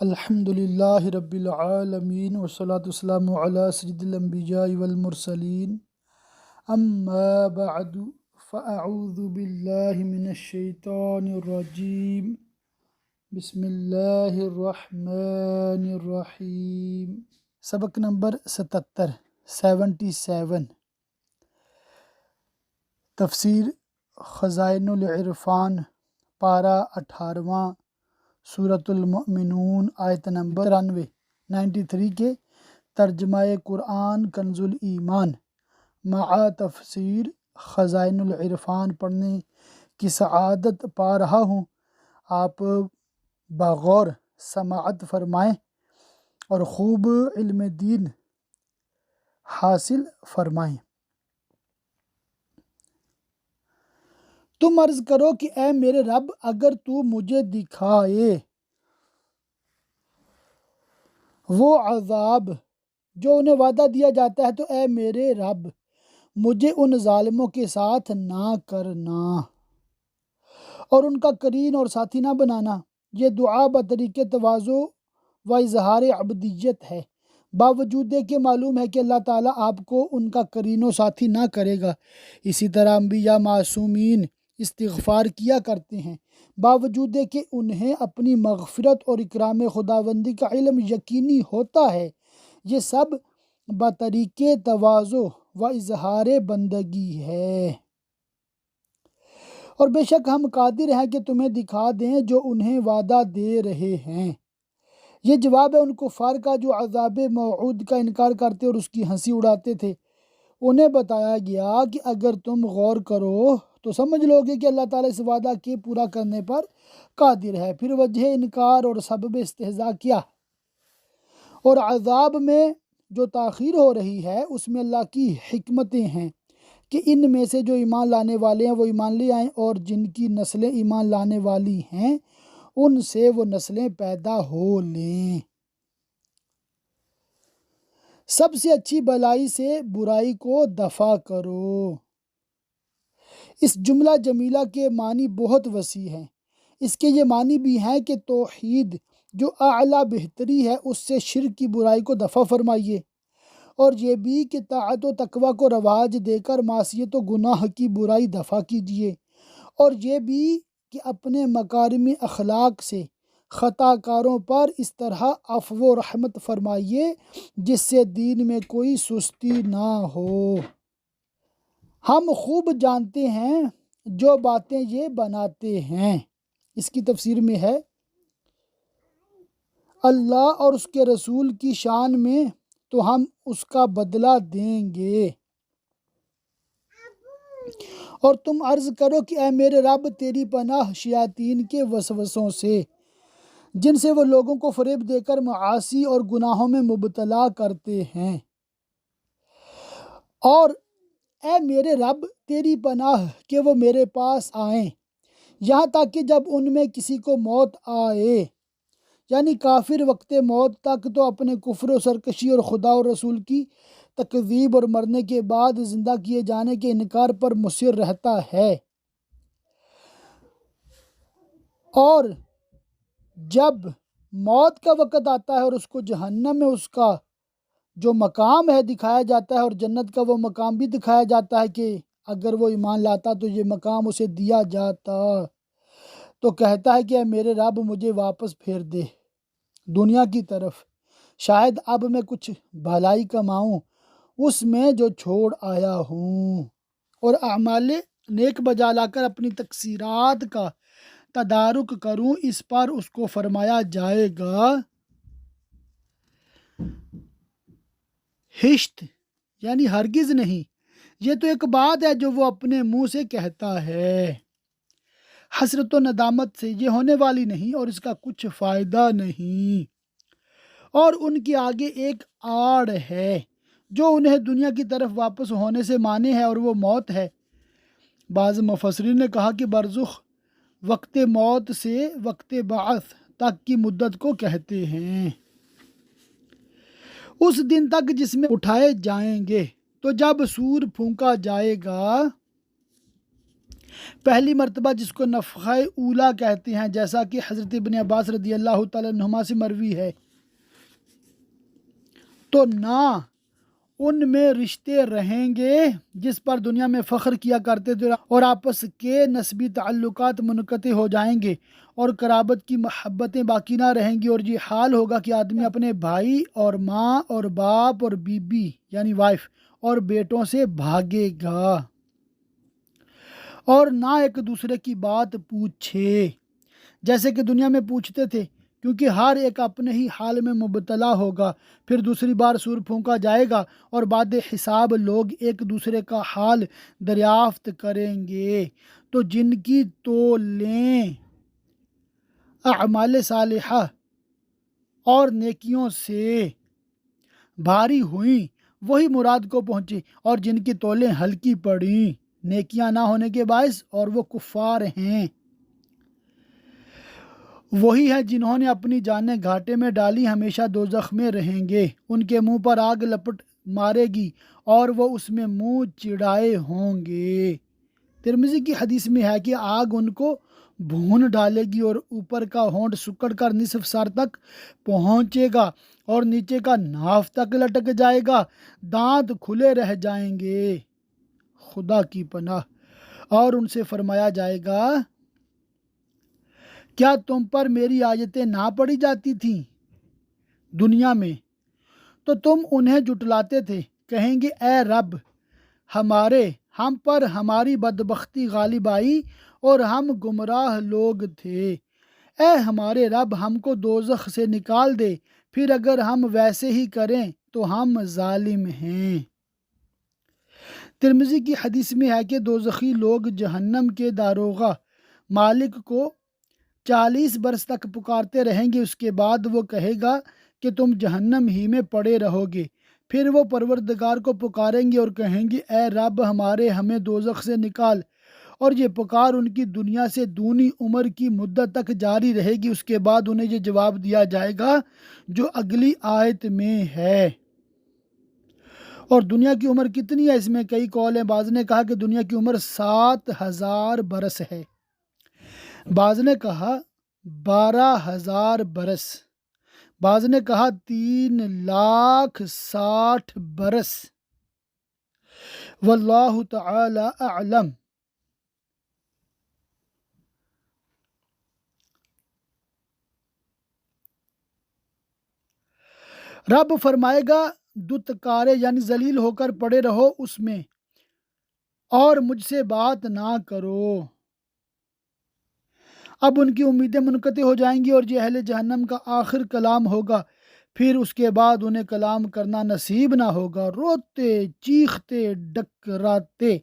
الحمد للہ رب العالمین والصلاة والسلام علی سید الانبیاء والمرسلین اما بعد فاعوذ باللہ من الشیطان الرجیم بسم اللہ الرحمن الرحیم۔ سبق نمبر 77 تفسیر خزائن العرفان پارہ 18واں سورۃ المؤمنون آیت نمبر 93 کے ترجمہ قرآن کنز الایمان مع تفسیر خزائن العرفان پڑھنے کی سعادت پا رہا ہوں۔ آپ بغور سماعت فرمائیں اور خوب علم دین حاصل فرمائیں۔ تم عرض کرو کہ اے میرے رب، اگر تو مجھے دکھائے وہ عذاب جو انہیں وعدہ دیا جاتا ہے تو اے میرے رب مجھے ان ظالموں کے ساتھ نہ کرنا اور ان کا قرین اور ساتھی نہ بنانا۔ یہ دعا بطریق تواضع و اظہار عبدیت ہے، باوجود کہ معلوم ہے کہ اللہ تعالیٰ آپ کو ان کا قرین و ساتھی نہ کرے گا۔ اسی طرح انبیاء معصومین استغفار کیا کرتے ہیں، باوجود کہ انہیں اپنی مغفرت اور اکرام خداوندی کا علم یقینی ہوتا ہے۔ یہ سب بطریق تواضع و اظہار بندگی ہے، اور بے شک ہم قادر ہیں کہ تمہیں دکھا دیں جو انہیں وعدہ دے رہے ہیں۔ یہ جواب ہے ان کفار کا جو عذاب موعود کا انکار کرتے اور اس کی ہنسی اڑاتے تھے۔ انہیں بتایا گیا کہ اگر تم غور کرو تو سمجھ لو گے کہ اللہ تعالیٰ اس وعدہ کے پورا کرنے پر قادر ہے۔ پھر وجہ انکار اور سبب استہزاء کیا، اور عذاب میں جو تاخیر ہو رہی ہے اس میں اللہ کی حکمتیں ہیں کہ ان میں سے جو ایمان لانے والے ہیں وہ ایمان لے آئیں، اور جن کی نسلیں ایمان لانے والی ہیں ان سے وہ نسلیں پیدا ہو لیں۔ سب سے اچھی بھلائی سے برائی کو دفع کرو۔ اس جملہ جمیلہ کے معنی بہت وسیع ہیں۔ اس کے یہ معنی بھی ہیں کہ توحید جو اعلیٰ بہتری ہے اس سے شرک کی برائی کو دفع فرمائیے، اور یہ بھی کہ طاعت و تقوی کو رواج دے کر معصیت و گناہ کی برائی دفع کیجیے، اور یہ بھی کہ اپنے مکارم اخلاق سے خطا کاروں پر اس طرح عفو و رحمت فرمائیے جس سے دین میں کوئی سستی نہ ہو۔ ہم خوب جانتے ہیں جو باتیں یہ بناتے ہیں۔ اس کی تفسیر میں ہے اللہ اور اس کے رسول کی شان میں تو ہم اس کا بدلہ دیں گے۔ اور تم عرض کرو کہ اے میرے رب تیری پناہ شیاطین کے وسوسوں سے جن سے وہ لوگوں کو فریب دے کر معاصی اور گناہوں میں مبتلا کرتے ہیں، اور اے میرے رب تیری پناہ کہ وہ میرے پاس آئیں یہاں تک کہ جب ان میں کسی کو موت آئے، یعنی کافر وقت موت تک تو اپنے کفر و سرکشی اور خدا اور رسول کی تکذیب اور مرنے کے بعد زندہ کیے جانے کے انکار پر مصر رہتا ہے، اور جب موت کا وقت آتا ہے اور اس کو جہنم میں اس کا جو مقام ہے دکھایا جاتا ہے، اور جنت کا وہ مقام بھی دکھایا جاتا ہے کہ اگر وہ ایمان لاتا تو یہ مقام اسے دیا جاتا، تو کہتا ہے کہ اے میرے رب مجھے واپس پھیر دے دنیا کی طرف، شاید اب میں کچھ بھلائی کماؤں اس میں جو چھوڑ آیا ہوں، اور اعمال نیک بجا لا کر اپنی تقصیرات کا تدارک کروں۔ اس پر اس کو فرمایا جائے گا ہشت، یعنی ہرگز نہیں، یہ تو ایک بات ہے جو وہ اپنے منہ سے کہتا ہے، حسرت و ندامت سے یہ ہونے والی نہیں اور اس کا کچھ فائدہ نہیں۔ اور ان کے آگے ایک آڑ ہے جو انہیں دنیا کی طرف واپس ہونے سے مانے ہے، اور وہ موت ہے۔ بعض مفسرین نے کہا کہ برزخ وقت موت سے وقت بعث تک کی مدت کو کہتے ہیں، اس دن تک جس میں اٹھائے جائیں گے۔ تو جب سور پھونکا جائے گا پہلی مرتبہ جس کو نفخہ اولا کہتے ہیں، جیسا کہ حضرت ابن عباس رضی اللہ تعالیٰ عنہما سے مروی ہے، تو نہ ان میں رشتے رہیں گے جس پر دنیا میں فخر کیا کرتے تھے، اور آپس کے نسبی تعلقات منقطع ہو جائیں گے اور قرابت کی محبتیں باقی نہ رہیں گی، اور یہ حال ہوگا کہ آدمی اپنے بھائی اور ماں اور باپ اور بیوی یعنی وائف اور بیٹوں سے بھاگے گا، اور نہ ایک دوسرے کی بات پوچھے جیسے کہ دنیا میں پوچھتے تھے، کیونکہ ہر ایک اپنے ہی حال میں مبتلا ہوگا۔ پھر دوسری بار سور پھونکا جائے گا اور بعد حساب لوگ ایک دوسرے کا حال دریافت کریں گے، تو جن کی تولیں اعمال صالحہ اور نیکیوں سے بھاری ہوئیں وہی مراد کو پہنچے، اور جن کی تولیں ہلکی پڑیں نیکیاں نہ ہونے کے باعث اور وہ کفار ہیں، وہی ہے جنہوں نے اپنی جانیں گھاٹے میں ڈالی ہمیشہ دوزخ میں رہیں گے، ان کے منہ پر آگ لپٹ مارے گی اور وہ اس میں منہ چڑھائے ہوں گے۔ ترمذی کی حدیث میں ہے کہ آگ ان کو بھون ڈالے گی اور اوپر کا ہونٹ سکڑ کر نصف سر تک پہنچے گا اور نیچے کا ناف تک لٹک جائے گا، دانت کھلے رہ جائیں گے، خدا کی پناہ۔ اور ان سے فرمایا جائے گا، کیا تم پر میری آیتیں نہ پڑھی جاتی تھیں دنیا میں تو تم انہیں جھٹلاتے تھے؟ کہیں گے، اے رب ہم پر ہماری بدبختی غالب آئی اور ہم گمراہ لوگ تھے، اے ہمارے رب ہم کو دوزخ سے نکال دے، پھر اگر ہم ویسے ہی کریں تو ہم ظالم ہیں۔ ترمذی کی حدیث میں ہے کہ دوزخی لوگ جہنم کے داروغہ مالک کو 40 برس تک پکارتے رہیں گے، اس کے بعد وہ کہے گا کہ تم جہنم ہی میں پڑے رہو گے، پھر وہ پروردگار کو پکاریں گے اور کہیں گے، اے رب ہمیں دوزخ سے نکال، اور یہ پکار ان کی دنیا سے دونی عمر کی مدت تک جاری رہے گی۔ اس کے بعد انہیں یہ جواب دیا جائے گا جو اگلی آیت میں ہے۔ اور دنیا کی عمر کتنی ہے؟ اس میں کئی قول ہیں، بعض نے کہا کہ دنیا کی عمر 7000 برس ہے، بعض نے کہا 12,000 برس، بعض نے کہا 3,60,000 برس، واللہ تعالی اعلم۔ رب فرمائے گا، دتکارے یعنی ذلیل ہو کر پڑے رہو اس میں اور مجھ سے بات نہ کرو۔ اب ان کی امیدیں منقطع ہو جائیں گی اور یہ اہل جہنم کا آخر کلام ہوگا، پھر اس کے بعد انہیں کلام کرنا نصیب نہ ہوگا، روتے چیختے ڈکراتے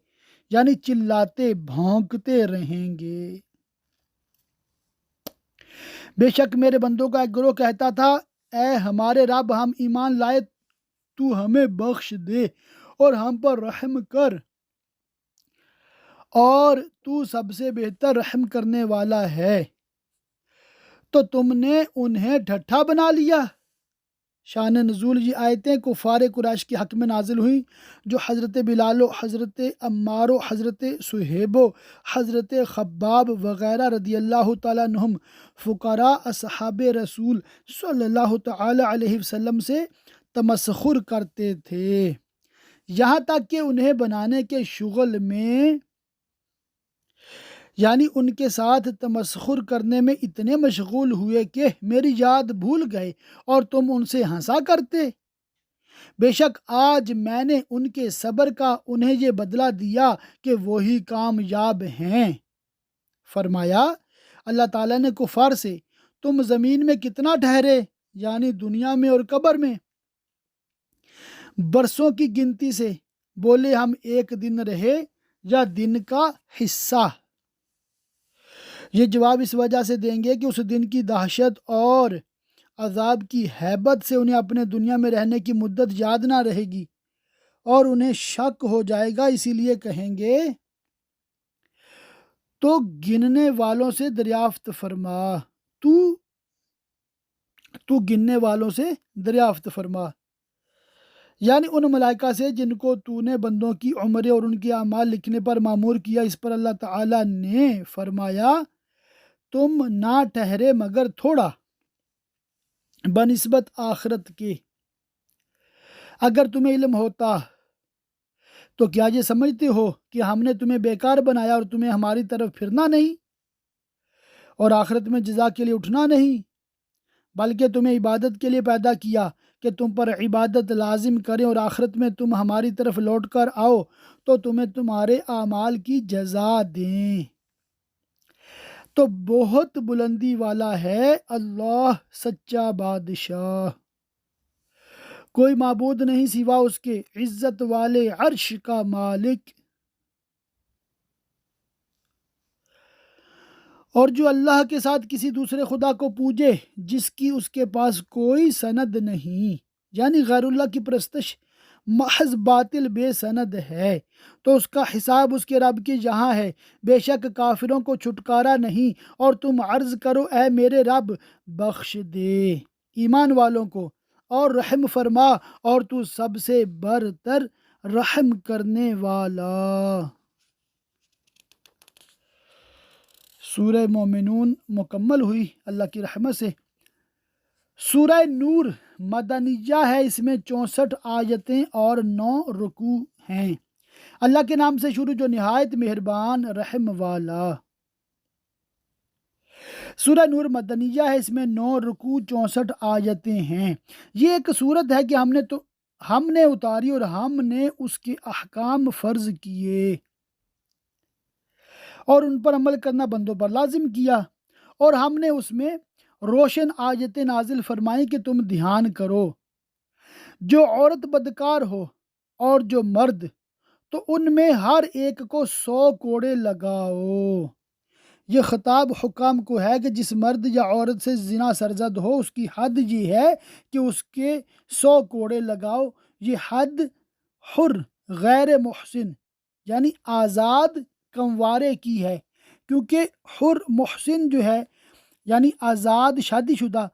یعنی چلاتے بھونکتے رہیں گے۔ بے شک میرے بندوں کا ایک گروہ کہتا تھا، اے ہمارے رب ہم ایمان لائے، تو ہمیں بخش دے اور ہم پر رحم کر، اور تو سب سے بہتر رحم کرنے والا ہے، تو تم نے انہیں ڈھٹا بنا لیا۔ شان نزول یہ آیتیں کفار قریش کے حق میں نازل ہوئیں جو حضرت بلال و حضرت عمار و حضرت صہیب و حضرت خباب وغیرہ رضی اللہ تعالیٰ عنہم فقراء اصحاب رسول صلی اللہ تعالیٰ علیہ وسلم سے تمسخر کرتے تھے، یہاں تک کہ انہیں بنانے کے شغل میں یعنی ان کے ساتھ تمسخر کرنے میں اتنے مشغول ہوئے کہ میری یاد بھول گئے اور تم ان سے ہنسا کرتے۔ بے شک آج میں نے ان کے صبر کا انہیں یہ بدلہ دیا کہ وہی کامیاب ہیں۔ فرمایا اللہ تعالیٰ نے کفار سے، تم زمین میں کتنا ٹھہرے یعنی دنیا میں اور قبر میں؟ برسوں کی گنتی سے، بولے ہم 1 دن رہے یا دن کا حصہ۔ یہ جواب اس وجہ سے دیں گے کہ اس دن کی دہشت اور عذاب کی ہیبت سے انہیں اپنے دنیا میں رہنے کی مدت یاد نہ رہے گی اور انہیں شک ہو جائے گا، اسی لیے کہیں گے تو گننے والوں سے دریافت فرما، تو گننے والوں سے دریافت فرما۔ یعنی ان ملائکہ سے جن کو تو نے بندوں کی عمریں اور ان کے اعمال لکھنے پر مامور کیا۔ اس پر اللہ تعالیٰ نے فرمایا تم نہ ٹھہرے مگر تھوڑا بنسبت آخرت کے، اگر تمہیں علم ہوتا تو کیا یہ سمجھتے ہو کہ ہم نے تمہیں بیکار بنایا اور تمہیں ہماری طرف پھرنا نہیں اور آخرت میں جزا کے لیے اٹھنا نہیں، بلکہ تمہیں عبادت کے لیے پیدا کیا کہ تم پر عبادت لازم کریں اور آخرت میں تم ہماری طرف لوٹ کر آؤ تو تمہیں تمہارے اعمال کی جزا دیں۔ تو بہت بلندی والا ہے اللہ سچا بادشاہ، کوئی معبود نہیں سوا اس کے، عزت والے عرش کا مالک۔ اور جو اللہ کے ساتھ کسی دوسرے خدا کو پوجے جس کی اس کے پاس کوئی سند نہیں، یعنی غیر اللہ کی پرستش محض باطل بے سند ہے، تو اس کا حساب اس کے رب کے جہاں ہے۔ بے شک کافروں کو چھٹکارا نہیں، اور تم عرض کرو اے میرے رب بخش دے ایمان والوں کو اور رحم فرما، اور تو سب سے برتر رحم کرنے والا۔ سورہ مومنون مکمل ہوئی اللہ کی رحمت سے۔ سورہ نور مدنیہ ہے، اس میں 64 آیتیں اور 9 رکوع ہیں۔ اللہ کے نام سے شروع جو نہایت مہربان رحم والا۔ سورہ نور مدنیہ ہے، اس میں 9 رکوع 64 آیتیں ہیں۔ یہ ایک صورت ہے کہ ہم نے اتاری اور ہم نے اس کے احکام فرض کیے اور ان پر عمل کرنا بندوں پر لازم کیا، اور ہم نے اس میں روشن آیتیں نازل فرمائی کہ تم دھیان کرو۔ جو عورت بدکار ہو اور جو مرد، تو ان میں ہر ایک کو 100 کوڑے لگاؤ۔ یہ خطاب حکام کو ہے کہ جس مرد یا عورت سے زنا سرزد ہو اس کی حد یہ ہے کہ اس کے 100 کوڑے لگاؤ۔ یہ حد حر غیر محسن یعنی آزاد کموارے کی ہے، کیونکہ حر محسن جو ہے یعنی آزاد شادی شدہ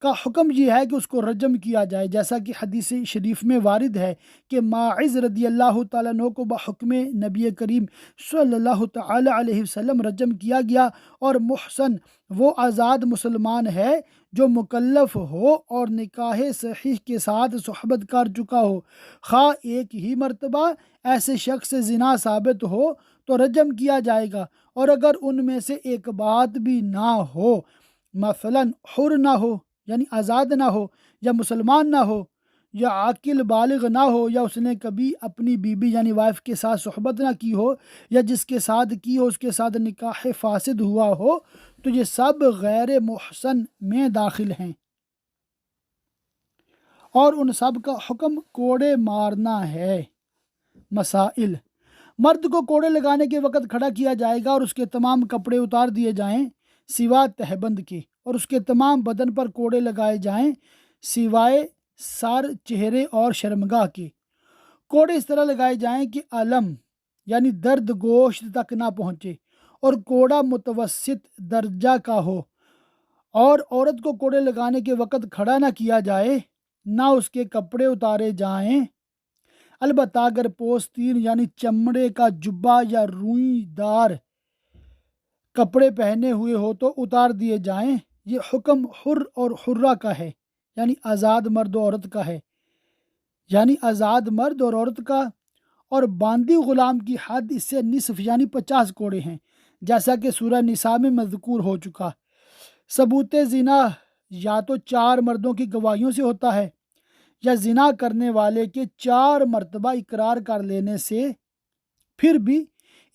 کا حکم یہ ہے کہ اس کو رجم کیا جائے، جیسا کہ حدیث شریف میں وارد ہے کہ ماعز رضی اللہ تعالیٰ عنہ کو بحکم نبی کریم صلی اللہ تعالیٰ علیہ وسلم رجم کیا گیا۔ اور محسن وہ آزاد مسلمان ہے جو مکلف ہو اور نکاح صحیح کے ساتھ صحبت کر چکا ہو، خواہ ایک ہی مرتبہ ایسے شخص سے زنا ثابت ہو تو رجم کیا جائے گا، اور اگر ان میں سے ایک بات بھی نہ ہو، مثلا حر نہ ہو یعنی آزاد نہ ہو، یا مسلمان نہ ہو، یا عاقل بالغ نہ ہو، یا اس نے کبھی اپنی بیوی یعنی وائف کے ساتھ صحبت نہ کی ہو، یا جس کے ساتھ کی ہو اس کے ساتھ نکاح فاسد ہوا ہو، تو یہ سب غیر محسن میں داخل ہیں، اور ان سب کا حکم کوڑے مارنا ہے۔ مسائل: مرد کو کوڑے لگانے کے وقت کھڑا کیا جائے گا اور اس کے تمام کپڑے اتار دیے جائیں سوا تہبند کے، اور اس کے تمام بدن پر کوڑے لگائے جائیں سوائے سر، چہرے اور شرمگاہ کے۔ کوڑے اس طرح لگائے جائیں کہ الم یعنی درد گوشت تک نہ پہنچے، اور کوڑا متوسط درجہ کا ہو، اور عورت کو کوڑے لگانے کے وقت کھڑا نہ کیا جائے، نہ اس کے کپڑے اتارے جائیں، البتہ اگر پوستین یعنی چمڑے کا جبہ یا روئی دار کپڑے پہنے ہوئے ہو تو اتار دیے جائیں۔ یہ حکم حر اور حرہ کا ہے، یعنی آزاد مرد و عورت کا ہے، یعنی آزاد مرد اور عورت کا، اور باندی غلام کی حد اس سے نصف یعنی 50 کوڑے ہیں، جیسا کہ سورہ نساء میں مذکور ہو چکا۔ ثبوت زنا یا تو 4 مردوں کی گواہیوں سے ہوتا ہے، یا زنا کرنے والے کے 4 مرتبہ اقرار کر لینے سے۔ پھر بھی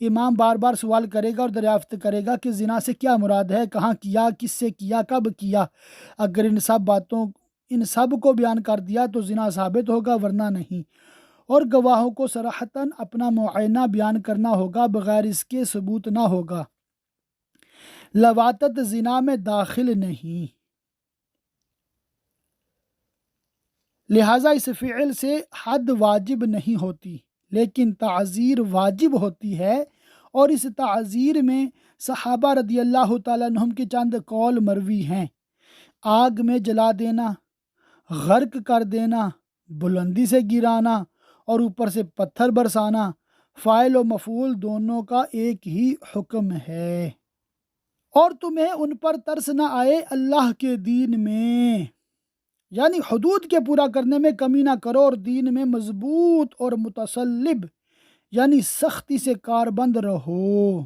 امام بار بار سوال کرے گا اور دریافت کرے گا کہ زنا سے کیا مراد ہے، کہاں کیا، کس سے کیا، کب کیا۔ اگر ان سب کو بیان کر دیا تو زنا ثابت ہوگا، ورنہ نہیں، اور گواہوں کو صراحتاً اپنا معائنہ بیان کرنا ہوگا، بغیر اس کے ثبوت نہ ہوگا۔ لواطت زنا میں داخل نہیں، لہٰذا اس فعل سے حد واجب نہیں ہوتی، لیکن تعزیر واجب ہوتی ہے، اور اس تعزیر میں صحابہ رضی اللہ تعالیٰ عنہم کے چند قول مروی ہیں: آگ میں جلا دینا، غرق کر دینا، بلندی سے گرانا اور اوپر سے پتھر برسانا، فاعل و مفعول دونوں کا ایک ہی حکم ہے۔ اور تمہیں ان پر ترس نہ آئے اللہ کے دین میں، یعنی حدود کے پورا کرنے میں کمی نہ کرو اور دین میں مضبوط اور متصلب یعنی سختی سے کاربند رہو۔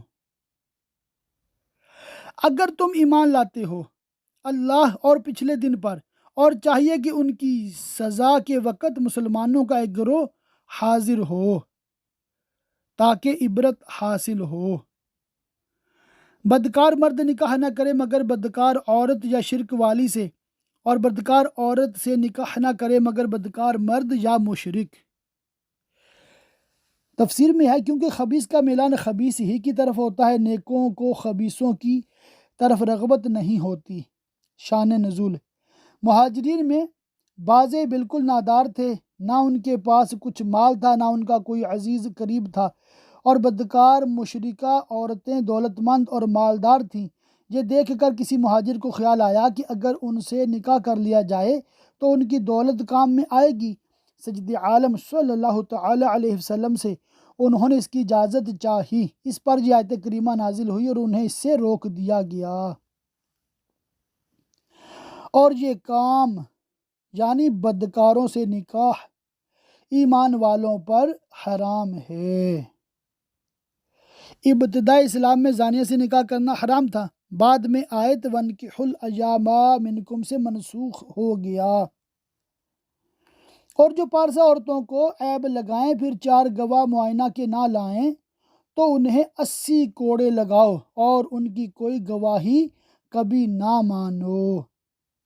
اگر تم ایمان لاتے ہو اللہ اور پچھلے دن پر، اور چاہیے کہ ان کی سزا کے وقت مسلمانوں کا ایک گروہ حاضر ہو تاکہ عبرت حاصل ہو۔ بدکار مرد نکاح نہ کرے مگر بدکار عورت یا شرک والی سے، اور بدکار عورت سے نکاح نہ کرے مگر بدکار مرد یا مشرک۔ تفسیر میں ہے کیونکہ خبیث کا میلان خبیث ہی کی طرف ہوتا ہے، نیکوں کو خبیثوں کی طرف رغبت نہیں ہوتی۔ شان نزول: مہاجرین میں بعضے بالکل نادار تھے، نہ ان کے پاس کچھ مال تھا، نہ ان کا کوئی عزیز قریب تھا، اور بدکار مشرکہ عورتیں دولت مند اور مالدار تھیں۔ یہ دیکھ کر کسی مہاجر کو خیال آیا کہ اگر ان سے نکاح کر لیا جائے تو ان کی دولت کام میں آئے گی۔ سید عالم صلی اللہ تعالی علیہ وسلم سے انہوں نے اس کی اجازت چاہی، اس پر یہ آیت کریمہ نازل ہوئی اور انہیں اس سے روک دیا گیا۔ اور یہ کام یعنی بدکاروں سے نکاح ایمان والوں پر حرام ہے۔ ابتدائی اسلام میں زانیہ سے نکاح کرنا حرام تھا، بعد میں آیت وَانکِحُوا الْأَیَامَ مِنکُم سے منسوخ ہو گیا۔ اور جو پارسا عورتوں کو عیب لگائیں پھر 4 گواہ معائنہ کے نہ لائیں تو انہیں 80 کوڑے لگاؤ اور ان کی کوئی گواہی کبھی نہ مانو۔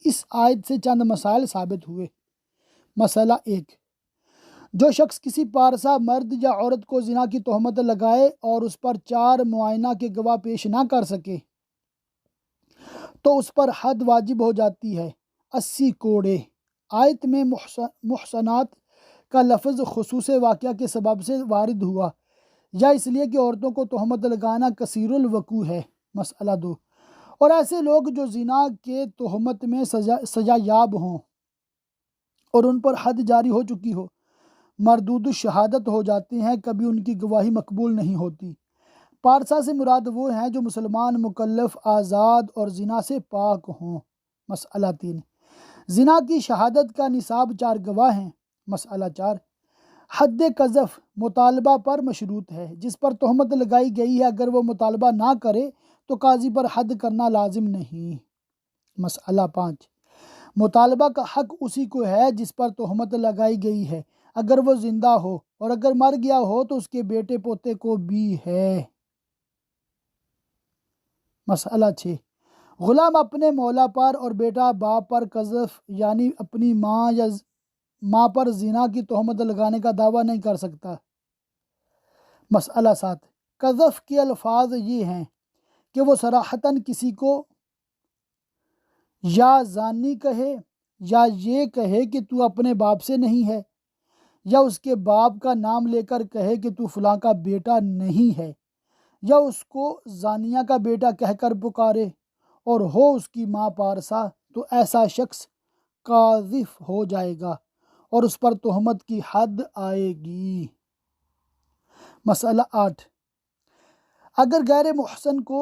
اس آیت سے چند مسائل ثابت ہوئے۔ مسئلہ 1، جو شخص کسی پارسا مرد یا عورت کو زنا کی تہمت لگائے اور اس پر 4 معائنہ کے گواہ پیش نہ کر سکے تو اس پر حد واجب ہو جاتی ہے، 80 کوڑے۔ آیت میں محصنات کا لفظ خصوص واقعہ کے سبب سے وارد ہوا یا اس لیے کہ عورتوں کو تہمت لگانا کثیر الوقوع ہے۔ مسئلہ 2، اور ایسے لوگ جو زنا کے تہمت میں سزا یاب ہوں اور ان پر حد جاری ہو چکی ہو، مردود الشہادت ہو جاتے ہیں، کبھی ان کی گواہی مقبول نہیں ہوتی۔ پارسا سے مراد وہ ہیں جو مسلمان، مکلف، آزاد اور زنا سے پاک ہوں۔ مسئلہ 3، زنا کی شہادت کا نصاب 4 گواہ ہیں۔ مسئلہ 4، حد قذف مطالبہ پر مشروط ہے، جس پر تہمت لگائی گئی ہے اگر وہ مطالبہ نہ کرے تو قاضی پر حد کرنا لازم نہیں۔ مسئلہ 5، مطالبہ کا حق اسی کو ہے جس پر تہمت لگائی گئی ہے، اگر وہ زندہ ہو، اور اگر مر گیا ہو تو اس کے بیٹے پوتے کو بھی ہے۔ مسئلہ 6، غلام اپنے مولا پر اور بیٹا باپ پر قذف یعنی اپنی ماں یا ماں پر زنا کی تہمت لگانے کا دعویٰ نہیں کر سکتا۔ مسئلہ 7، قذف کے الفاظ یہ ہیں کہ وہ صراحتاً کسی کو یا زانی کہے، یا یہ کہے کہ تو اپنے باپ سے نہیں ہے، یا اس کے باپ کا نام لے کر کہے کہ تو فلاں کا بیٹا نہیں ہے، یا اس کو زانیہ کا بیٹا کہہ کر پکارے اور ہو اس کی ماں پارسا، تو ایسا شخص قاذف ہو جائے گا اور اس پر تہمت کی حد آئے گی۔ مسئلہ 8، اگر غیر محسن کو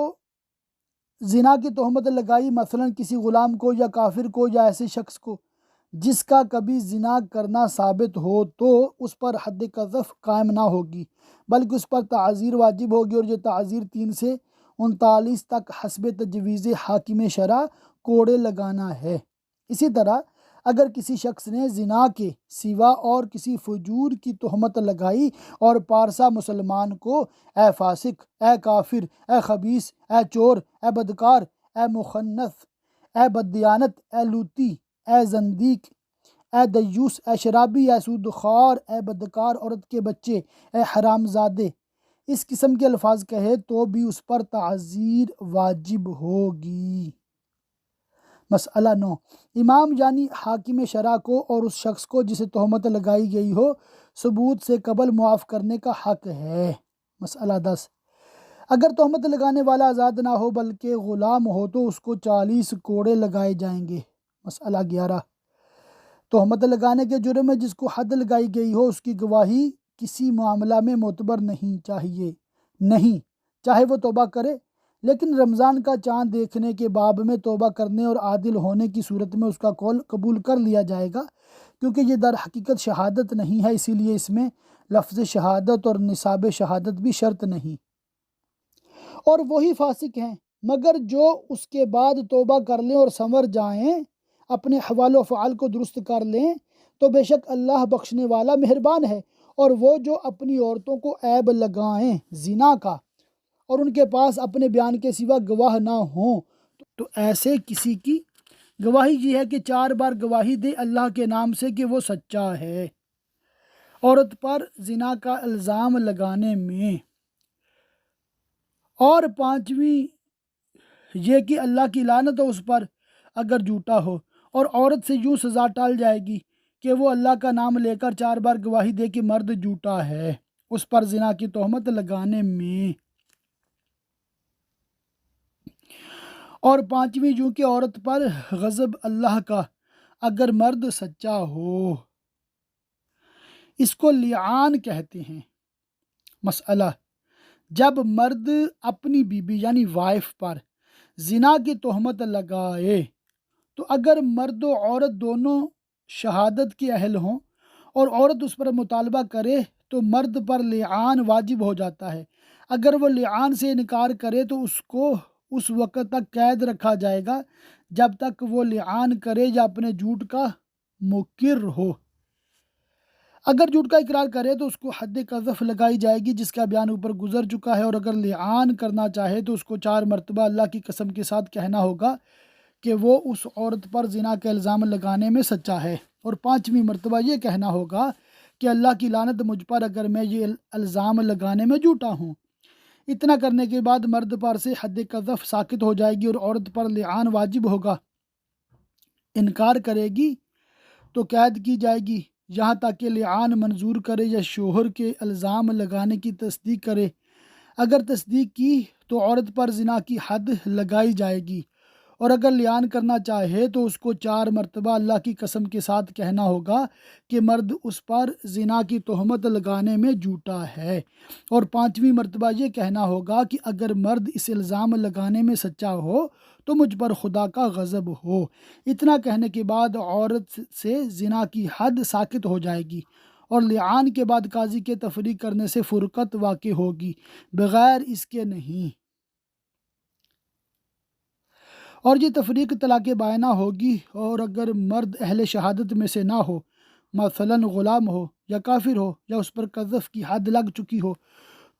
زنا کی تہمت لگائی، مثلا کسی غلام کو یا کافر کو یا ایسے شخص کو جس کا کبھی زنا کرنا ثابت ہو، تو اس پر حد قذف قائم نہ ہوگی بلکہ اس پر تعزیر واجب ہوگی، اور یہ تعزیر 3 سے 39 تک حسب تجویز حاکم شرع کوڑے لگانا ہے۔ اسی طرح اگر کسی شخص نے زنا کے سوا اور کسی فجور کی تہمت لگائی اور پارسا مسلمان کو اے فاسق، اے کافر، اے خبیث، اے چور، اے بدکار، اے مخنث، اے بددیانت، اے لوتی، اے زندیق، اے دیوس، اے شرابی، اے سودخوار، اے بدکار عورت کے بچے، اے حرام زادے، اس قسم کے الفاظ کہے تو بھی اس پر تعزیر واجب ہوگی۔ مسئلہ 9، امام یعنی حاکم شرع کو اور اس شخص کو جسے تہمت لگائی گئی ہو ثبوت سے قبل معاف کرنے کا حق ہے۔ مسئلہ 10، اگر تہمت لگانے والا آزاد نہ ہو بلکہ غلام ہو تو اس کو 40 کوڑے لگائے جائیں گے۔ مسئلہ 11، تہمت لگانے کے جرم میں جس کو حد لگائی گئی ہو اس کی گواہی کسی معاملہ میں معتبر نہیں چاہے وہ توبہ کرے، لیکن رمضان کا چاند دیکھنے کے باب میں توبہ کرنے اور عادل ہونے کی صورت میں اس کا قول قبول کر لیا جائے گا، کیونکہ یہ در حقیقت شہادت نہیں ہے، اسی لیے اس میں لفظ شہادت اور نصاب شہادت بھی شرط نہیں۔ اور وہی فاسق ہیں، مگر جو اس کے بعد توبہ کر لیں اور سنور جائیں، اپنے حوال و افعال کو درست کر لیں، تو بے شک اللہ بخشنے والا مہربان ہے۔ اور وہ جو اپنی عورتوں کو عیب لگائیں زنا کا اور ان کے پاس اپنے بیان کے سوا گواہ نہ ہوں، تو ایسے کسی کی گواہی یہ ہے کہ 4 بار گواہی دے اللہ کے نام سے کہ وہ سچا ہے۔ عورت پر زنا کا الزام لگانے میں، اور 5ویں یہ کہ اللہ کی لعنت ہو اس پر اگر جھوٹا ہو، اور عورت سے یوں سزا ٹال جائے گی کہ وہ اللہ کا نام لے کر 4 بار گواہی دے کہ مرد جھوٹا ہے اس پر زنا کی تہمت لگانے میں۔ اور 5ویں یوں کہ عورت پر غضب اللہ کا اگر مرد سچا ہو، اس کو لعان کہتے ہیں۔ مسئلہ، جب مرد اپنی بیوی یعنی وائف پر زنا کی تہمت لگائے تو اگر مرد و عورت دونوں شہادت کے اہل ہوں اور عورت اس پر مطالبہ کرے تو مرد پر لعان واجب ہو جاتا ہے۔ اگر وہ لعان سے انکار کرے تو اس کو اس وقت تک قید رکھا جائے گا جب تک وہ لعان کرے یا اپنے جھوٹ کا مقر ہو۔ اگر جھوٹ کا اقرار کرے تو اس کو حد قذف لگائی جائے گی جس کا بیان اوپر گزر چکا ہے، اور اگر لعان کرنا چاہے تو اس کو 4 مرتبہ اللہ کی قسم کے ساتھ کہنا ہوگا کہ وہ اس عورت پر زنا کا الزام لگانے میں سچا ہے، اور 5ویں مرتبہ یہ کہنا ہوگا کہ اللہ کی لعنت مجھ پر اگر میں یہ الزام لگانے میں جھوٹا ہوں۔ اتنا کرنے کے بعد مرد پر سے حد قذف ساقط ہو جائے گی اور عورت پر لعان واجب ہوگا۔ انکار کرے گی تو قید کی جائے گی یہاں تک کہ لعان منظور کرے یا شوہر کے الزام لگانے کی تصدیق کرے۔ اگر تصدیق کی تو عورت پر زنا کی حد لگائی جائے گی، اور اگر لعان کرنا چاہے تو اس کو 4 مرتبہ اللہ کی قسم کے ساتھ کہنا ہوگا کہ مرد اس پر زنا کی تہمت لگانے میں جھوٹا ہے، اور 5ویں مرتبہ یہ کہنا ہوگا کہ اگر مرد اس الزام لگانے میں سچا ہو تو مجھ پر خدا کا غضب ہو۔ اتنا کہنے کے بعد عورت سے زنا کی حد ساقط ہو جائے گی، اور لعان کے بعد قاضی کے تفریق کرنے سے فرقت واقع ہوگی، بغیر اس کے نہیں۔ اور یہ تفریق طلاق بائنہ ہوگی، اور اگر مرد اہل شہادت میں سے نہ ہو، مثلاً غلام ہو یا کافر ہو یا اس پر قذف کی حد لگ چکی ہو،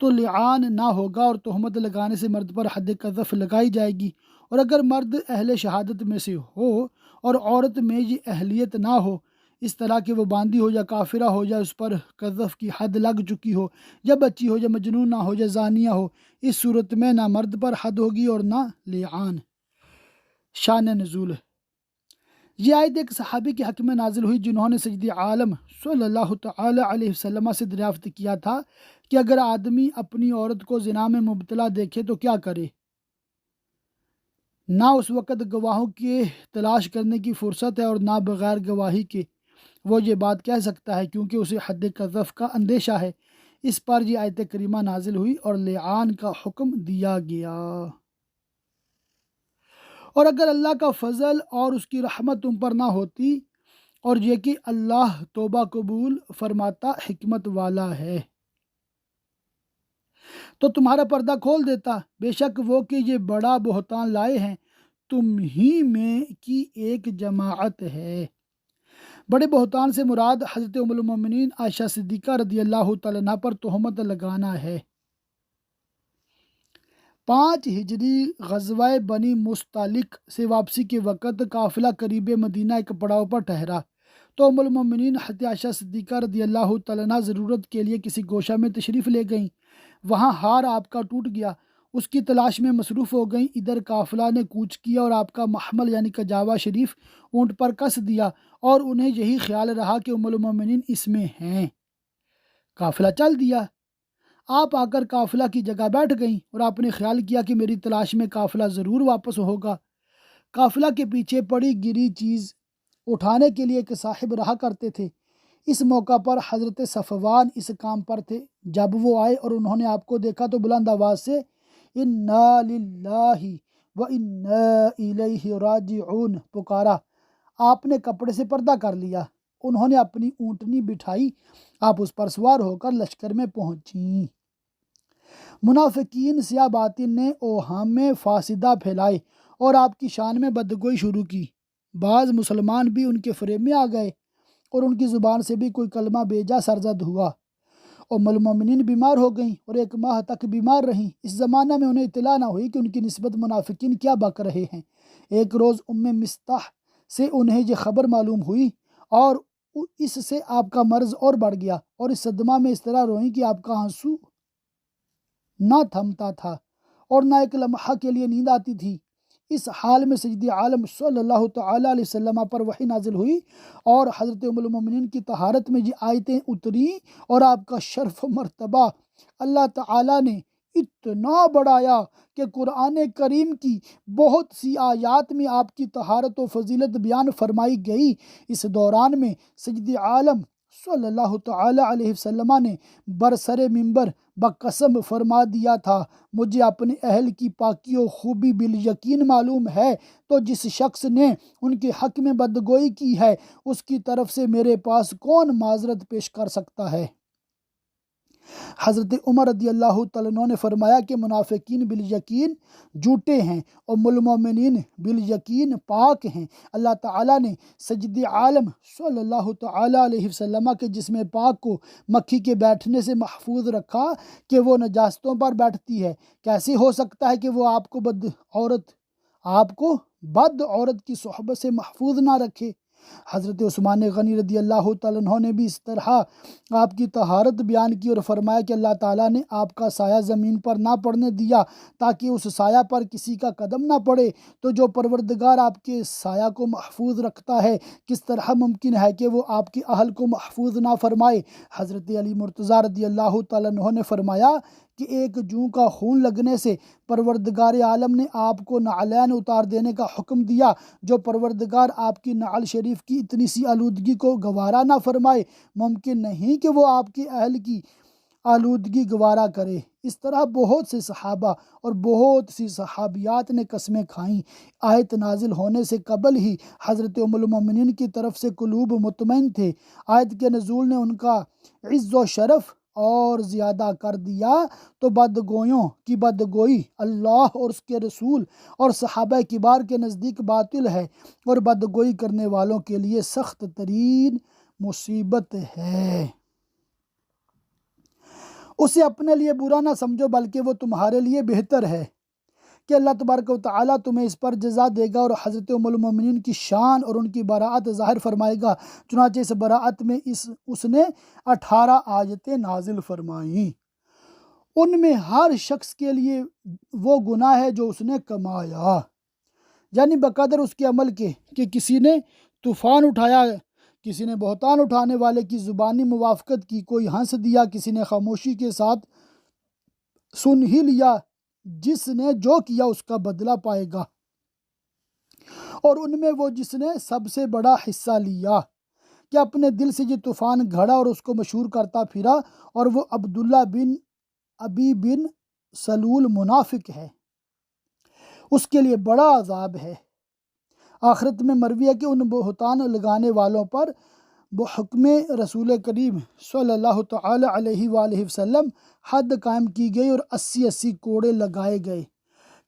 تو لعان نہ ہوگا اور تہمت لگانے سے مرد پر حد قذف لگائی جائے گی۔ اور اگر مرد اہل شہادت میں سے ہو اور عورت میں یہ اہلیت نہ ہو، اس طرح کہ وہ باندھی ہو یا کافرہ ہو یا اس پر قذف کی حد لگ چکی ہو یا بچی ہو یا مجنونہ ہو یا زانیہ ہو، اس صورت میں نہ مرد پر حد ہوگی اور نہ لعان۔ شان نزول، یہ آیت ایک صحابی کے حق میں نازل ہوئی جنہوں نے سید عالم صلی اللہ تعالی علیہ وسلم سے دریافت کیا تھا کہ اگر آدمی اپنی عورت کو زنا میں مبتلا دیکھے تو کیا کرے؟ نہ اس وقت گواہوں کے تلاش کرنے کی فرصت ہے اور نہ بغیر گواہی کے وہ یہ بات کہہ سکتا ہے کیونکہ اسے حد قذف کا اندیشہ ہے۔ اس پر یہ آیت کریمہ نازل ہوئی اور لعان کا حکم دیا گیا۔ اور اگر اللہ کا فضل اور اس کی رحمت تم پر نہ ہوتی، اور یہ کہ اللہ توبہ قبول فرماتا حکمت والا ہے، تو تمہارا پردہ کھول دیتا۔ بے شک وہ کہ یہ بڑا بہتان لائے ہیں تم ہی میں کی ایک جماعت ہے۔ بڑے بہتان سے مراد حضرت ام المومنین عائشہ صدیقہ رضی اللہ تعالیٰ عنہ پر تہمت لگانا ہے۔ 5 ہجری غزوہ بنی مستلق سے واپسی کے وقت قافلہ قریب مدینہ ایک پڑاؤ پر ٹھہرا، تو ام المومنین حضرت عائشہ صدیقہ رضی اللہ تعالیٰ عنہ ضرورت کے لیے کسی گوشہ میں تشریف لے گئیں۔ وہاں ہار آپ کا ٹوٹ گیا، اس کی تلاش میں مصروف ہو گئیں۔ ادھر قافلہ نے کوچ کیا اور آپ کا محمل یعنی کجاوا شریف اونٹ پر کس دیا، اور انہیں یہی خیال رہا کہ ام المومنین اس میں ہیں۔ قافلہ چل دیا، آپ آ کر قافلہ کی جگہ بیٹھ گئیں اور آپ نے خیال کیا کہ میری تلاش میں قافلہ ضرور واپس ہوگا۔ قافلہ کے پیچھے پڑی گری چیز اٹھانے کے لیے ایک صاحب رہا کرتے تھے۔ اس موقع پر حضرت صفوان اس کام پر تھے۔ جب وہ آئے اور انہوں نے آپ کو دیکھا تو بلند آواز سے انا للہ و انا الیہ راجعون پکارا۔ آپ نے کپڑے سے پردہ کر لیا، انہوں نے اپنی اونٹنی بٹھائی، آپ اس پر سوار ہو کر لشکر میں پہنچیں۔ منافقین سیاہ باطن نے اوہام میں فاسدہ پھیلائے اور آپ کی شان میں بدگوئی شروع کی۔ بعض مسلمان بھی ان کے فریب میں آ گئے اور ان کی زبان سے بھی کوئی کلمہ بیجا سرزد ہوا۔ ام المومنین بیمار ہو گئیں اور 1 ماہ تک بیمار رہیں۔ اس زمانہ میں انہیں اطلاع نہ ہوئی کہ ان کی نسبت منافقین کیا بک رہے ہیں۔ ایک روز ام مستح سے انہیں یہ خبر معلوم ہوئی اور اس سے آپ کا مرض اور بڑھ گیا اور اس صدمہ میں اس طرح روئیں کہ آپ کا آنسو نہ تھمتا تھا اور نہ ایک لمحہ کے لیے نیند آتی تھی۔ اس حال میں سید عالم صلی اللہ تعالیٰ علیہ وسلم پر وحی نازل ہوئی اور حضرت ام المومنین کی طہارت میں یہ آیتیں اتریں اور آپ کا شرف و مرتبہ اللہ تعالیٰ نے اتنا بڑھایا کہ قرآن کریم کی بہت سی آیات میں آپ کی طہارت و فضیلت بیان فرمائی گئی۔ اس دوران میں سید عالم صلی اللہ تعالیٰ علیہ وسلم نے برسر منبر بقسم فرما دیا تھا، مجھے اپنے اہل کی پاکی و خوبی بالیقین معلوم ہے، تو جس شخص نے ان کے حق میں بدگوئی کی ہے اس کی طرف سے میرے پاس کون معذرت پیش کر سکتا ہے۔ حضرت عمر رضی اللہ تعالیٰ عنہ نے فرمایا کہ منافقین بالیقین جھوٹے ہیں، ام المومنین بالیقین پاک ہیں۔ اللہ تعالیٰ نے سید عالم صلی اللہ تعالیٰ علیہ وسلم کے جسم پاک کو مکھی کے بیٹھنے سے محفوظ رکھا کہ وہ نجاستوں پر بیٹھتی ہے۔ کیسے ہو سکتا ہے کہ وہ آپ کو بد عورت کی صحبت سے محفوظ نہ رکھے؟ حضرت عثمان غنی رضی اللہ تعالیٰ عنہ نے بھی اس طرح آپ کی طہارت بیان کی اور فرمایا کہ اللہ تعالیٰ نے آپ کا سایہ زمین پر نہ پڑنے دیا تاکہ اس سایہ پر کسی کا قدم نہ پڑے، تو جو پروردگار آپ کے سایہ کو محفوظ رکھتا ہے کس طرح ممکن ہے کہ وہ آپ کے اہل کو محفوظ نہ فرمائے۔ حضرت علی مرتضیٰ رضی اللہ تعالیٰ عنہ نے فرمایا کہ 1 جوں کا خون لگنے سے پروردگار عالم نے آپ کو نعلین اتار دینے کا حکم دیا۔ جو پروردگار آپ کی نعل شریف کی اتنی سی آلودگی کو گوارا نہ فرمائے، ممکن نہیں کہ وہ آپ کے اہل کی آلودگی گوارا کرے۔ اس طرح بہت سے صحابہ اور بہت سی صحابیات نے قسمیں کھائیں۔ آیت نازل ہونے سے قبل ہی حضرت ام المومنین کی طرف سے قلوب مطمئن تھے۔ آیت کے نزول نے ان کا عز و شرف اور زیادہ کر دیا تو بدگویوں کی بدگوئی اللہ اور اس کے رسول اور صحابہ کبار کے نزدیک باطل ہے اور بدگوئی کرنے والوں کے لیے سخت ترین مصیبت ہے۔ اسے اپنے لیے برا نہ سمجھو بلکہ وہ تمہارے لیے بہتر ہے کہ اللہ تبارک و تعالیٰ تمہیں اس پر جزا دے گا اور حضرت ام المومنین کی شان اور ان کی براعت ظاہر فرمائے گا۔ چنانچہ اس براعت میں اس نے 18 آیتیں نازل فرمائیں۔ ان میں ہر شخص کے لیے وہ گناہ ہے جو اس نے کمایا، یعنی بقدر اس کے عمل کے، کہ کسی نے طوفان اٹھایا، کسی نے بہتان اٹھانے والے کی زبانی موافقت کی، کوئی ہنس دیا، کسی نے خاموشی کے ساتھ سن ہی لیا۔ جس نے جو کیا اس کا بدلہ پائے گا۔ اور ان میں وہ جس نے سب سے بڑا حصہ لیا کہ اپنے دل سے یہ طوفان گھڑا اور اس کو مشہور کرتا پھرا، اور وہ عبداللہ بن ابی بن سلول منافق ہے، اس کے لیے بڑا عذاب ہے۔ آخرت میں مروی ہے کہ ان بہتان لگانے والوں پر بحکم رسول کریم صلی اللہ تعالی علیہ وآلہ وسلم حد قائم کی گئی اور 80 کوڑے لگائے گئے۔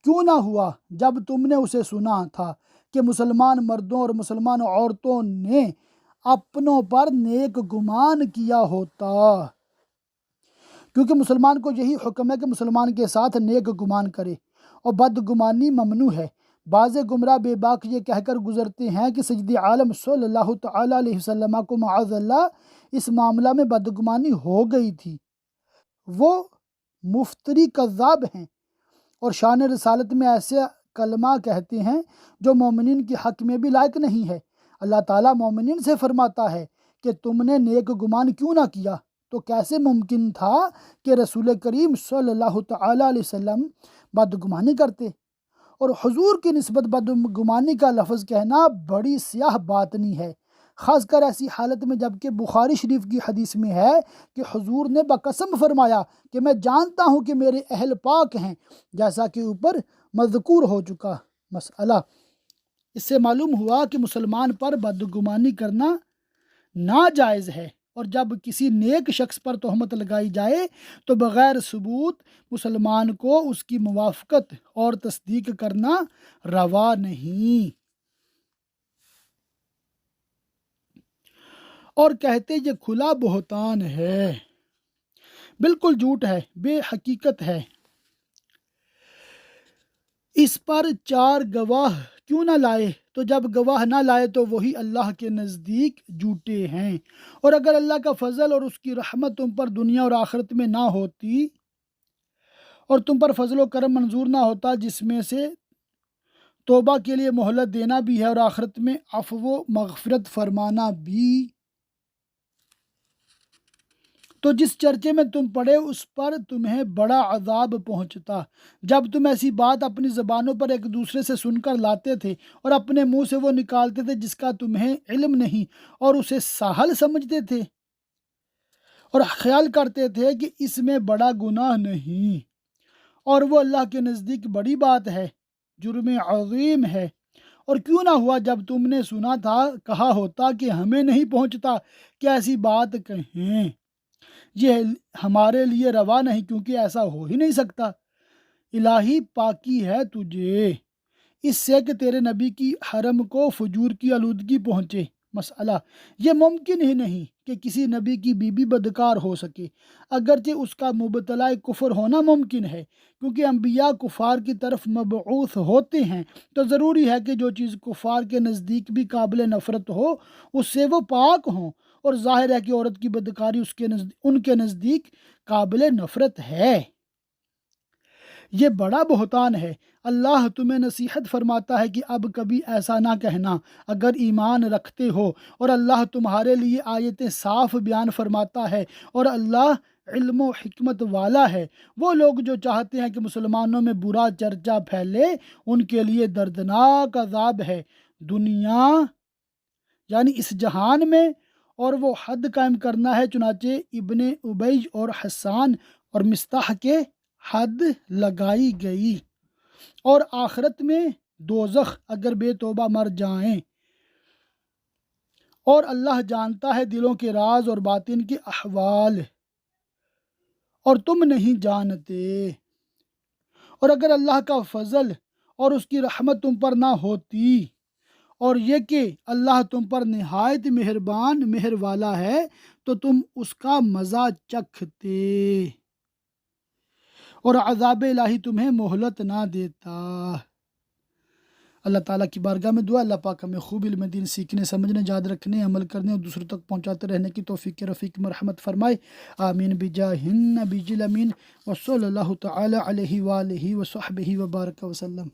کیوں نہ ہوا جب تم نے اسے سنا تھا کہ مسلمان مردوں اور مسلمان عورتوں نے اپنوں پر نیک گمان کیا ہوتا، کیونکہ مسلمان کو یہی حکم ہے کہ مسلمان کے ساتھ نیک گمان کرے اور بدگمانی ممنوع ہے۔ بعض گمراہ بے باک یہ کہہ کر گزرتے ہیں کہ سید عالم صلی اللہ تعالیٰ علیہ وسلم کو معاذ اللہ اس معاملہ میں بدگمانی ہو گئی تھی۔ وہ مفتری کذاب ہیں اور شان رسالت میں ایسے کلمہ کہتے ہیں جو مومنین کے حق میں بھی لائق نہیں ہے۔ اللہ تعالیٰ مومنین سے فرماتا ہے کہ تم نے نیک گمان کیوں نہ کیا، تو کیسے ممکن تھا کہ رسول کریم صلی اللہ تعالیٰ علیہ وسلم بدگمانی کرتے؟ اور حضور کی نسبت بدگمانی کا لفظ کہنا بڑی سیاہ باطنی ہے، خاص کر ایسی حالت میں جب کہ بخاری شریف کی حدیث میں ہے کہ حضور نے بقسم فرمایا کہ میں جانتا ہوں کہ میرے اہل پاک ہیں، جیسا کہ اوپر مذکور ہو چکا مسئلہ۔ اس سے معلوم ہوا کہ مسلمان پر بدگمانی کرنا ناجائز ہے، اور جب کسی نیک شخص پر تہمت لگائی جائے تو بغیر ثبوت مسلمان کو اس کی موافقت اور تصدیق کرنا روا نہیں۔ اور کہتے یہ کھلا بہتان ہے، بالکل جھوٹ ہے، بے حقیقت ہے، اس پر 4 گواہ کیوں نہ لائے؟ تو جب گواہ نہ لائے تو وہی اللہ کے نزدیک جھوٹے ہیں۔ اور اگر اللہ کا فضل اور اس کی رحمت تم پر دنیا اور آخرت میں نہ ہوتی، اور تم پر فضل و کرم منظور نہ ہوتا جس میں سے توبہ کے لیے مہلت دینا بھی ہے اور آخرت میں عفو و مغفرت فرمانا بھی، تو جس چرچے میں تم پڑے اس پر تمہیں بڑا عذاب پہنچتا۔ جب تم ایسی بات اپنی زبانوں پر ایک دوسرے سے سن کر لاتے تھے اور اپنے منہ سے وہ نکالتے تھے جس کا تمہیں علم نہیں، اور اسے سہل سمجھتے تھے اور خیال کرتے تھے کہ اس میں بڑا گناہ نہیں، اور وہ اللہ کے نزدیک بڑی بات ہے، جرم عظیم ہے۔ اور کیوں نہ ہوا جب تم نے سنا تھا کہا ہوتا کہ ہمیں نہیں پہنچتا کہ ایسی بات کہیں، یہ ہمارے لیے روا نہیں کیونکہ ایسا ہو ہی نہیں سکتا۔ الہی پاکی ہے تجھے اس سے کہ تیرے نبی کی حرم کو فجور کی آلودگی پہنچے۔ مسئلہ یہ ممکن ہی نہیں کہ کسی نبی کی بیوی بدکار ہو سکے، اگرچہ اس کا مبتلا کفر ہونا ممکن ہے، کیونکہ انبیاء کفار کی طرف مبعوث ہوتے ہیں، تو ضروری ہے کہ جو چیز کفار کے نزدیک بھی قابل نفرت ہو اس سے وہ پاک ہوں، اور ظاہر ہے کہ عورت کی بدکاری ان کے نزدیک قابل نفرت ہے۔ یہ بڑا بہتان ہے۔ اللہ تمہیں نصیحت فرماتا ہے کہ اب کبھی ایسا نہ کہنا اگر ایمان رکھتے ہو، اور اللہ تمہارے لیے آیتیں صاف بیان فرماتا ہے، اور اللہ علم و حکمت والا ہے۔ وہ لوگ جو چاہتے ہیں کہ مسلمانوں میں برا چرچا پھیلے ان کے لیے دردناک عذاب ہے، دنیا یعنی اس جہان میں، اور وہ حد قائم کرنا ہے، چنانچہ ابن ابی اور حسان اور مصطح کے حد لگائی گئی، اور آخرت میں دوزخ اگر بے توبہ مر جائیں، اور اللہ جانتا ہے دلوں کے راز اور باطن کے احوال، اور تم نہیں جانتے۔ اور اگر اللہ کا فضل اور اس کی رحمت تم پر نہ ہوتی، اور یہ کہ اللہ تم پر نہایت مہربان مہر والا ہے، تو تم اس کا مزہ چکھتے اور عذاب الہی تمہیں مہلت نہ دیتا۔ اللہ تعالیٰ کی بارگاہ میں دعا اللہ پاک ہمیں خوب علم دین سیکھنے، سمجھنے، یاد رکھنے، عمل کرنے اور دوسروں تک پہنچاتے رہنے کی توفیق رفیق مرحمت فرمائے، آمین بجاہ النبی الامین وصلی اللہ تعالی علیہ وآلہ وصحبہ وبارک وسلم۔